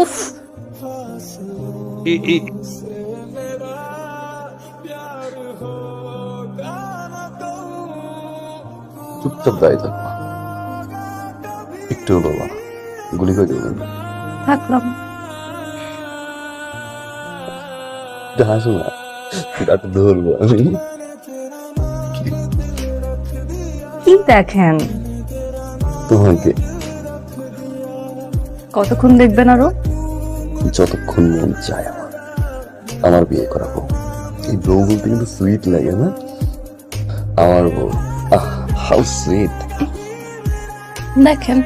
উফ, চুপচাপ দাঁড়িয়ে থাকবা, একটু বলবা না, গুলি করে দেবেন। থাকলাম। হাসো না, রাতে ধরবো আমি। কি দেখেন? তোমাকে কতক্ষণ দেখবেন আরো? যতক্ষণ মন চায় আমার আমার বিয়ে করাবো। এই বউ বলতে কিন্তু সুইট লাগে না? আমার বউ, আহ হাউ সুইট। দেখেন